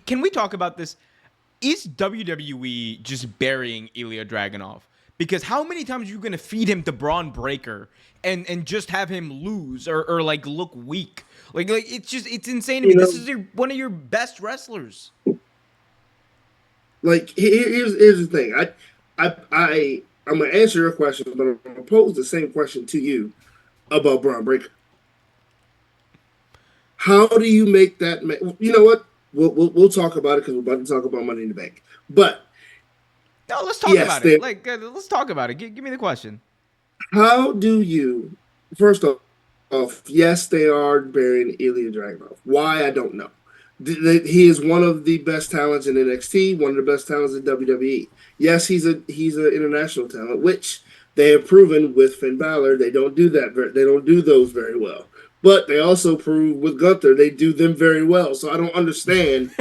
Can we talk about this? Is WWE just burying Ilya Dragunov? Because how many times are you gonna feed him to Braun Breaker and just have him lose or like look weak? Like it's insane to me. You This know, is one of your best wrestlers. like here's the thing. I'm gonna answer your question, but I'm gonna pose the same question to you about Braun Breaker. How do you make that? You know what? We'll talk about it because we're about to talk about Money in the Bank. But No, let's talk yes, about it. Like let's talk about it. Give me the question. how do you? First off, yes, they are burying Ilya Dragunov. Why I don't know. He is one of the best talents in NXT, one of the best talents in WWE. Yes, he's an international talent, which they have proven with Finn Balor. They don't do that. They don't do those very well. But they also prove with Gunther they do them very well. So I don't understand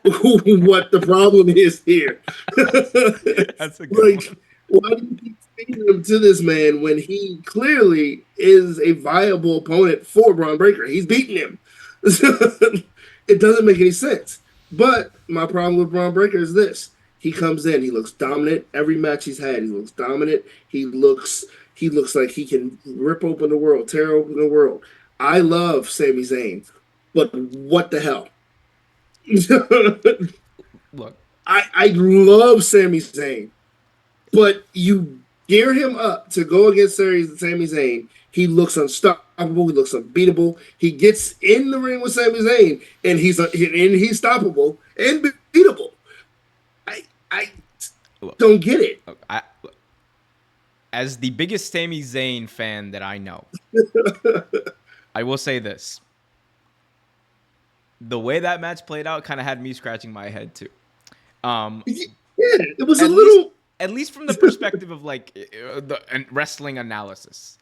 what the problem is here. That's a good Like, one. why do you keep feeding him to this man when he clearly is a viable opponent for Braun Breaker? He's beaten him. It doesn't make any sense. But my problem with Braun Breaker is this: he comes in, he looks dominant. Every match he's had, he looks dominant. He looks like he can rip open the world, tear open the world. I love Sami Zayn, but what the hell? Look, I love Sami Zayn, but you gear him up to go against Sami Zayn. He looks unstoppable. He looks unbeatable. He gets in the ring with Sami Zayn, and he's stoppable and beatable. I look, don't get it. look. As the biggest Sami Zayn fan that I know, I will say this: the way that match played out kind of had me scratching my head too. Um, Yeah, it was a at least, little at least from the perspective of like the wrestling analysis.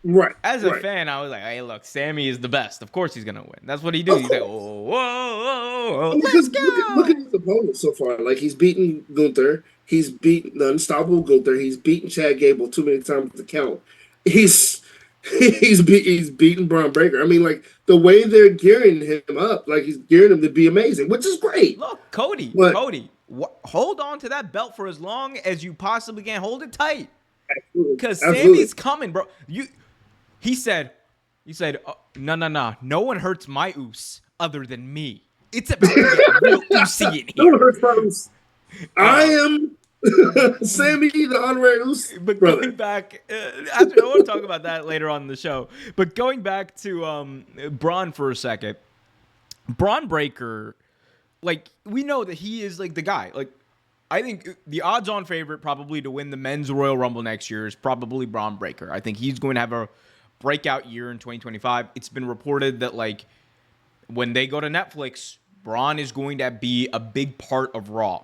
right, As a right. fan, I was like, "Hey, look, Sammy is the best. Of course, he's gonna win. That's what he do. Of He's like, course. oh, whoa, whoa, whoa, let's Because look at go." his opponents so far. Like he's beaten Gunther, he's beaten the unstoppable Gunther, he's beaten Chad Gable too many times to count. He's he's beaten Braun Breaker. I mean, like the way they're gearing him up, like he's gearing him to be amazing, which is great. Look, Cody, But Cody, hold on to that belt for as long as you possibly can. Hold it tight, absolutely, cause absolutely. Sammy's coming, bro. He said, no, no, no, no one hurts my oos other than me. It's about to get real oosy in Don't here. hurt first. I Uh, am Sammy, the honorary but going brother. back, I want to talk about that later on in the show. But going back to Braun for a second, Braun Breaker, like we know that he is like the guy. Like I think the odds-on favorite probably to win the men's Royal Rumble next year is probably Braun Breaker. I think he's going to have a breakout year in 2025. It's been reported that like when they go to Netflix, Braun is going to be a big part of Raw.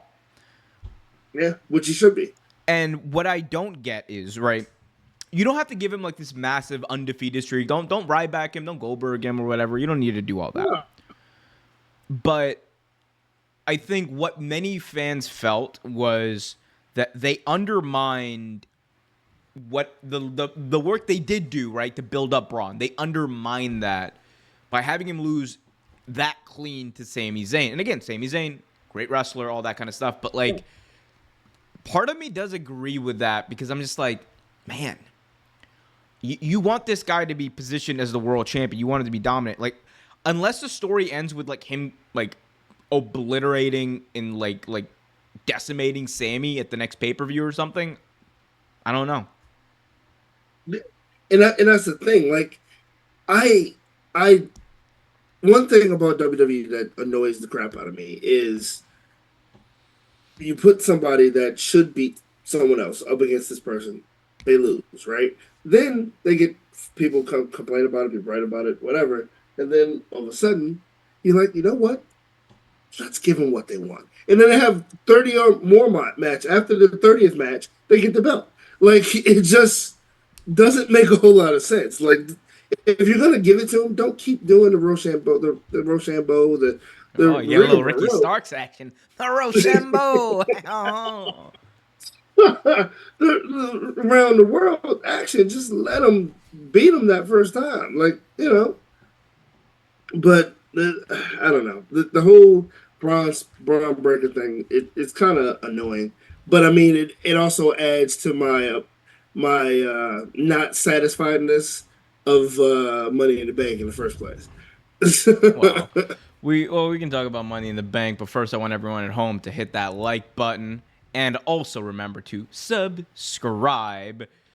Yeah, which he should be. And what I don't get is, right, you don't have to give him like this massive undefeated streak. Don't ride back him, don't Goldberg him or whatever. You don't need to do all that. Yeah. But I think what many fans felt was that they undermined what the work they did do, right, to build up Braun. They undermined that by having him lose that clean to Sami Zayn. And again, Sami Zayn, great wrestler, all that kind of stuff. But like part of me does agree with that because I'm just like, man, you want this guy to be positioned as the world champion. You want him to be dominant. Like, unless the story ends with like him like obliterating and like decimating Sammy at the next pay-per-view or something, I don't know. And that's the thing. Like I I one thing about WWE that annoys the crap out of me is you put somebody that should beat someone else up against this person, they lose, right? Then they get people complain about it, be right about it, whatever, and then all of a sudden you're like, you know what? Let's give them what they want, and then they have 30 or more match. After the 30th match, they get the belt. Like it just doesn't make a whole lot of sense. Like if you're gonna give it to them, don't keep doing the Rochambeau, the Rochambeau, the Oh, you get a little Ricky rigmarole. Starks action. The Rochambeau. Oh. Around the world action. Just let them beat them that first time, like. But I don't know the whole Braun Breaker thing, it's kind of annoying. But I mean, it also adds to my not satisfiedness of Money in the Bank in the first place. Well, we can talk about Money in the Bank, but first I want everyone at home to hit that like button and also remember to subscribe